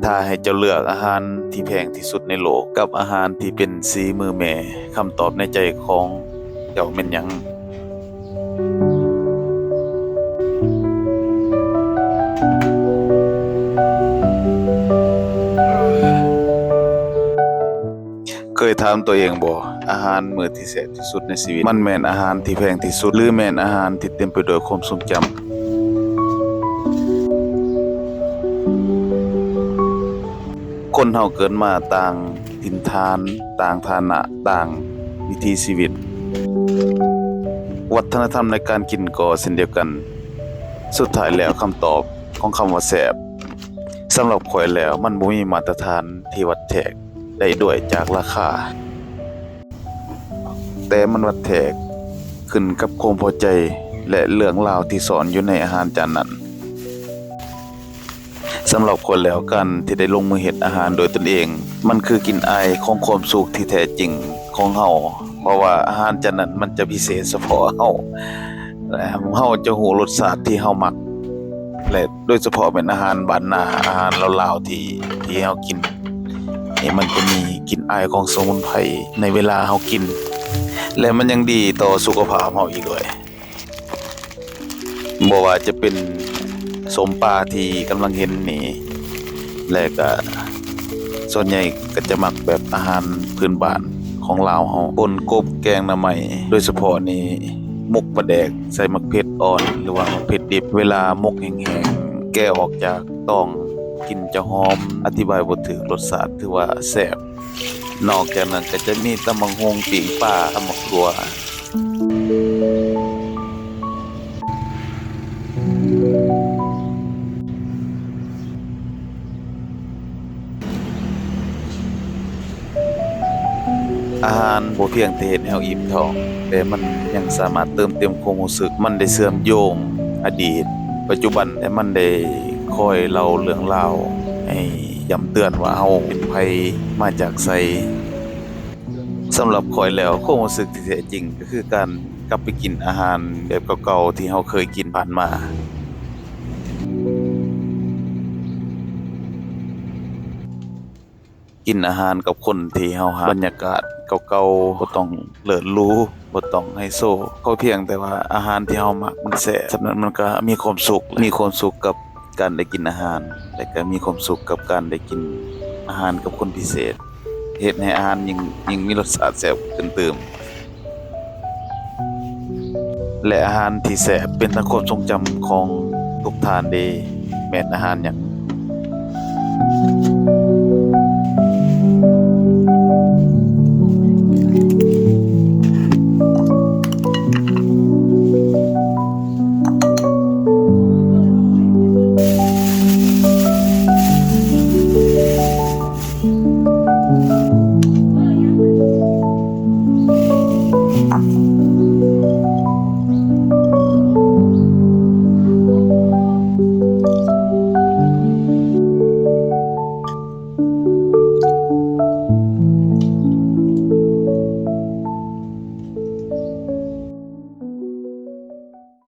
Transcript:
ถ้าให้เจ้าเลือกอาหารที่แพงที่สุดในโลกกับอาหารที่เป็นสีมือแม่คำตอบในใจของเจ้าแม่นหยังเคยถามตัวเองบ่อาหารมื้อที่แซ่บที่สุดในชีวิตมันแม่นอาหารที่แพงที่สุดหรือแม่นอาหารที่เต็มไปด้วยความทรงจำคนเฮาเกิดมาต่างถิ่นฐานต่างฐานะต่างวิถีชีวิตวัฒนธรรมในการกินก็เช่นเดียวกันสุดท้ายแล้วคำตอบของคำว่าแซ่บสำหรับข้อยแล้วมันบ่มีมาตรฐานที่วัดแทกได้ด้วยจากราคาแต่มันวัดแทกขึ้นกับความพอใจและเรื่องราวที่ซ่อนอยู่ในอาหารจานนั้นสำหรับคนแล้วกันที่ได้ลงมือเฮ็ดอาหารโดยตนเองมันคือกลิ่นอายของความสุขที่แท้จริงของเฮาเพราะว่าอาหารจานนั้นมันจะพิเศษเฉพาะเฮาและเฮาจะรู้รสชาติที่เฮามักและโดยเฉพาะเป็นอาหารบ้านนาอาหารลาวๆที่เฮากินนี่มันจะมีกลิ่นอายของสมุนไพรในเวลาเฮากินและมันยังดีต่อสุขภาพเฮาอีกด้วยบ่ว่าจะเป็นสมปลาที่กำลังเห็นนี่และก็ส่วนใหญ่ก็จะมักแบบอาหารพื้นบ้านของลาวเฮาป่นกบแกงหน่อไม้โดยเฉพาะนี่หมกปลาแดกใส่มะเขืออ่อนหรือว่าเผ็ดดิบเวลาหมกแห้งๆแกะออกจากต้องกลิ่นจะหอมอธิบายบ่ถูกรสชาติถือว่าแซ่บนอกจากนั้นก็จะมีตำบักหุ่งปิ้งปลาตำบักถั่วอาหารบ่เพียงแต่เฮ็ดให้เฮาอิ่มท้องแต่มันยังสามารถเติมเต็มความรู้สึกมันได้เชื่อมโยงอดีตปัจจุบันและมันได้คอยเล่าเรื่องราวให้ย้ำเตือนว่าเฮาเป็นไผมาจากไสสำหรับข้อยแล้วความรู้สึกที่แท้จริงก็คือการกลับไปกินอาหารแบบเก่าๆที่เฮาเคยกินผ่านมากินอาหารกับคนที่เฮาฮักบรรยากาศเก่าๆบ่ต้องเลิศหรูบ่ต้องไฮโซขอเพียงแต่ว่าอาหารที่เฮามักมันแซ่บฉะนั้นมันก็มีความสุขกับการได้กินอาหารและก็มีความสุขกับการได้กินอาหารกับคนพิเศษเฮ็ดให้อาหารยิ่งมีรสชาติแซ่บขึ้นเติมและอาหารที่แซ่บเป็นทั้งความทรงจำของทุกท่านเดะแม่นอาหารหยัง